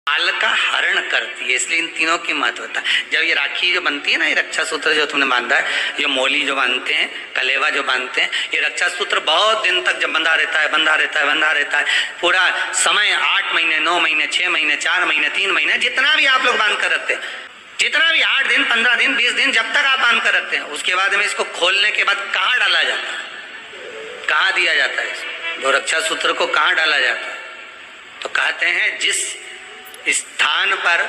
काल का हरण करती है, इसलिए इन तीनों की महत्वता। जब ये राखी जो बनती है ना, ये रक्षा सूत्र जो तुमने बांधा है, जो मोली जो बांधते हैं, कलेवा जो बांधते हैं, ये रक्षा सूत्र बहुत दिन तक जब बंधा रहता है, बंधा रहता है, बंधा रहता है, पूरा समय 8 महीने, 9 महीने, 6 महीने, 4 महीने, 3 महीने, जितना भी आप लोग बांध कर रखते हैं, जितना भी 8 दिन, 15 दिन, 20 दिन, जब तक आप बांध कर रखते हैं, उसके बाद में इसको खोलने के बाद कहाँ डाला जाता है, कहाँ दिया जाता है इसको, जो रक्षा सूत्र को कहाँ डाला जाता है? तो कहते हैं जिस स्थान पर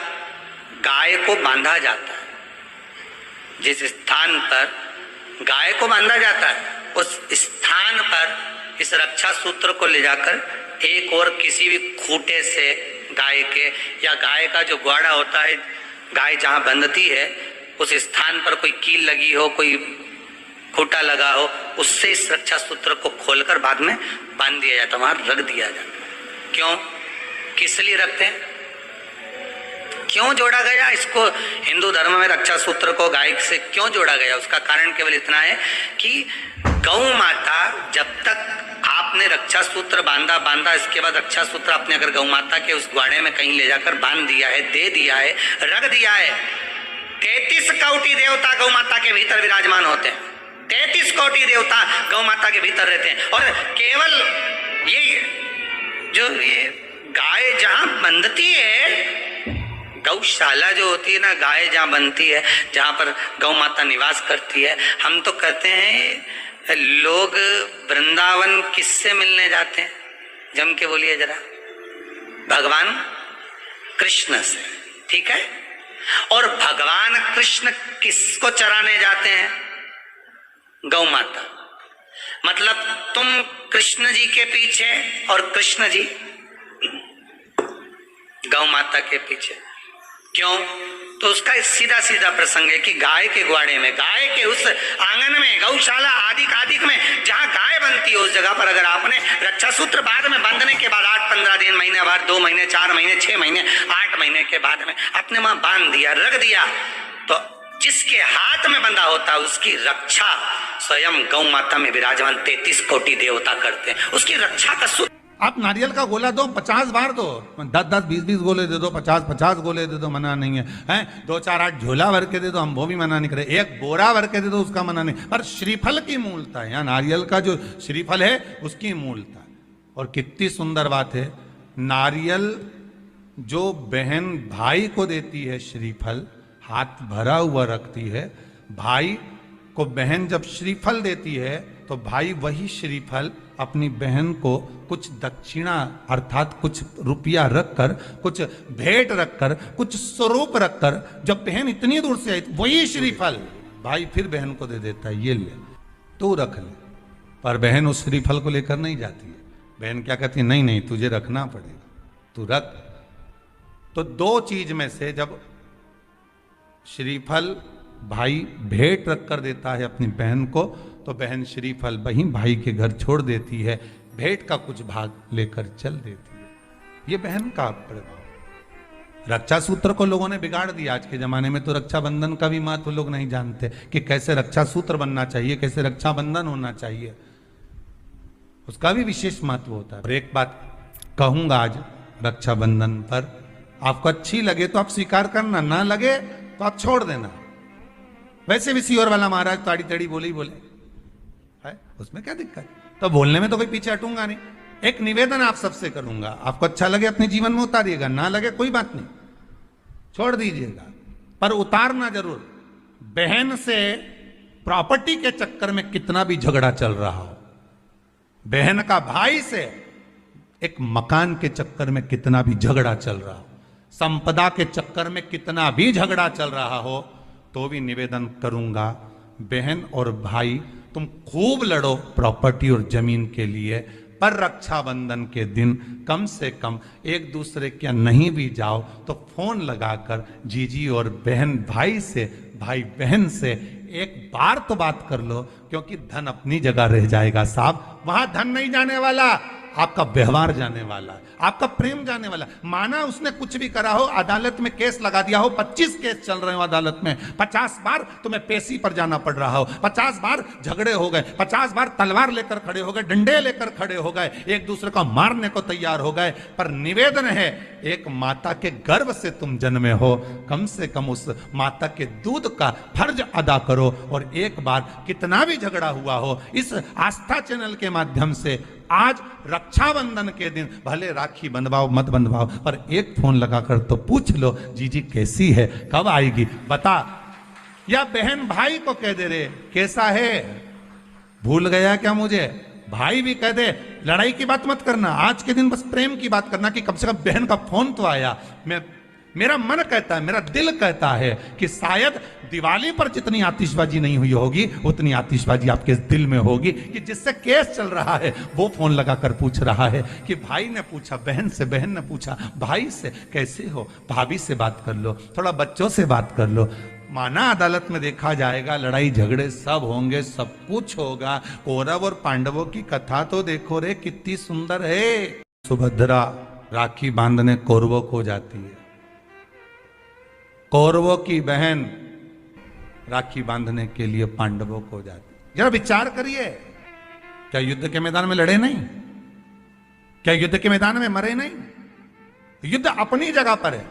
गाय को बांधा जाता है, जिस स्थान पर गाय को बांधा जाता है, उस स्थान पर इस रक्षा सूत्र को ले जाकर एक और किसी भी खूंटे से गाय के, या गाय का जो ग्वाड़ा होता है, गाय जहां बंधती है उस स्थान पर कोई कील लगी हो, कोई खूंटा लगा हो, उससे इस रक्षा सूत्र को खोलकर बाद में बांध दिया जाता, वहां रख दिया जाता। क्यों, किस लिए रखते हैं, क्यों जोड़ा गया इसको हिंदू धर्म में, रक्षा सूत्र को गाय से क्यों जोड़ा गया? उसका कारण केवल इतना है कि गौ माता, जब तक आपने रक्षा सूत्र बांधा, इसके बाद रक्षा सूत्र आपने अगर गौ माता के उस ग्वाड़े में कहीं ले जाकर बांध दिया है, दे दिया है, रख दिया है, 33 कोटि देवता गौ माता के भीतर विराजमान होते हैं, 33 कोटि देवता गौ माता के भीतर रहते हैं। और केवल ये गाय जहां बंधती है, गौशाला जो होती है ना, गाय जहाँ बनती है, जहाँ पर गौ माता निवास करती है, हम तो कहते हैं लोग वृंदावन किससे मिलने जाते हैं, जम के बोलिए जरा, भगवान कृष्ण से, ठीक है? और भगवान कृष्ण किसको चराने जाते हैं? गौ माता। मतलब तुम कृष्ण जी के पीछे और कृष्ण जी गौ माता के पीछे। क्यों? तो उसका सीधा सीधा प्रसंग है कि गाय के ग्वाड़े में, गाय के उस आंगन में, गौशाला आदि में जहां गाय बनती है, उस जगह पर अगर आपने रक्षा सूत्र बाद में बांधने के बाद 8-15 दिन, महीने भर, 2 महीने, 4 महीने, 6 महीने, 8 महीने के बाद में आपने वहां बांध दिया, रख दिया, तो जिसके हाथ में बंधा होता है उसकी रक्षा स्वयं गौ माता में विराजमान 33 कोटि देवता करते हैं। उसकी रक्षा का सूत्र, आप नारियल का गोला दो, 50 बार दो, 10-10, 20-20 गोले दे दो, 50-50 गोले दे दो, मना नहीं है, हैं? 2-4-8 झोला भर के दे दो, हम वो भी मना नहीं करे, एक बोरा भर के दे दो, उसका मना नहीं। पर श्रीफल की मूलता है, यहाँ नारियल का जो श्रीफल है उसकी मूलता है। और कितनी सुंदर बात है, नारियल जो बहन भाई को देती है, श्रीफल हाथ भरा हुआ रखती है, भाई को बहन जब श्रीफल देती है तो भाई वही श्रीफल अपनी बहन को कुछ दक्षिणा अर्थात कुछ रुपया रखकर, कुछ भेंट रखकर, कुछ स्वरूप रखकर, जब बहन इतनी दूर से आई वही श्रीफल भाई फिर बहन को दे देता है, ये ले तू रख ले। पर बहन उस श्रीफल को लेकर नहीं जाती है, बहन क्या कहती है, नहीं नहीं तुझे रखना पड़ेगा, तू रख। तो 2 चीज में से जब श्रीफल भाई भेंट रखकर देता है अपनी बहन को, तो बहन श्रीफल वहीं भाई के घर छोड़ देती है, भेंट का कुछ भाग लेकर चल देती है। ये बहन का प्रभाव। रक्षा सूत्र को लोगों ने बिगाड़ दिया आज के जमाने में, तो रक्षाबंधन का भी महत्व लोग नहीं जानते कि कैसे रक्षा सूत्र बनना चाहिए, कैसे रक्षाबंधन होना चाहिए, उसका भी विशेष महत्व होता है। और एक बात कहूंगा आज रक्षाबंधन पर, आपको अच्छी लगे तो आप स्वीकार करना, ना लगे तो आप छोड़ देना। वैसे भी सीहोर वाला महाराज ताड़ी तड़ी बोले ही बोले है, उसमें क्या दिक्कत? तो बोलने में तो कोई पीछे हटूंगा नहीं। एक निवेदन आप सबसे करूंगा, आपको अच्छा लगे अपने जीवन में उतारिएगा, ना लगे कोई बात नहीं, छोड़ दीजिएगा, पर उतारना जरूर। बहन से प्रॉपर्टी के चक्कर में कितना भी झगड़ा चल रहा हो, बहन का भाई से एक मकान के चक्कर में कितना भी झगड़ा चल रहा हो, संपदा के चक्कर में कितना भी झगड़ा चल रहा हो, तो भी निवेदन करूंगा, बहन और भाई तुम खूब लड़ो प्रॉपर्टी और जमीन के लिए, पर रक्षाबंधन के दिन कम से कम एक दूसरे के नहीं भी जाओ तो फोन लगाकर जीजी और बहन भाई से, भाई बहन से एक बार तो बात कर लो, क्योंकि धन अपनी जगह रह जाएगा साहब, वहां धन नहीं जाने वाला। आपका व्यवहार जाने वाला है, आपका प्रेम जाने वाला है। माना उसने कुछ भी करा हो, अदालत में केस लगा दिया हो, 25 केस चल रहे हो अदालत में, 50 बार तुम्हें पेशी पर जाना पड़ रहा हो, 50 बार झगड़े हो गए, 50 बार तलवार लेकर खड़े हो गए, डंडे लेकर खड़े हो गए, एक दूसरे को मारने को तैयार हो गए, पर निवेदन है, एक माता के गर्भ से तुम जन्मे हो, कम से कम उस माता के दूध का फर्ज अदा करो। और एक बार कितना भी झगड़ा हुआ हो, इस आस्था चैनल के माध्यम से आज रक्षाबंधन के दिन भले राखी बंधवाओ मत बंधवाओ, पर एक फोन लगाकर तो पूछ लो, जीजी कैसी है, कब आएगी बता। या बहन भाई को कह दे रे कैसा है, भूल गया क्या मुझे, भाई भी कह दे, लड़ाई की बात मत करना, आज के दिन बस प्रेम की बात करना कि कम से कम बहन का फोन तो आया। मेरा मन कहता है, मेरा दिल कहता है कि शायद दिवाली पर जितनी आतिशबाजी नहीं हुई होगी, उतनी आतिशबाजी आपके दिल में होगी कि जिससे केस चल रहा है वो फोन लगाकर पूछ रहा है कि भाई ने पूछा बहन से, बहन ने पूछा भाई से, कैसे हो, भाभी से बात कर लो, थोड़ा बच्चों से बात कर लो। माना अदालत में देखा जाएगा, लड़ाई झगड़े सब होंगे, सब कुछ होगा, कौरव और पांडवों की कथा तो देखो रे कितनी सुंदर है। सुभद्रा राखी बांधने कौरवों को जाती है, कौरवों की बहन राखी बांधने के लिए पांडवों को जाती। जरा विचार करिए, क्या युद्ध के मैदान में लड़े नहीं, क्या युद्ध के मैदान में मरे नहीं, युद्ध अपनी जगह पर है,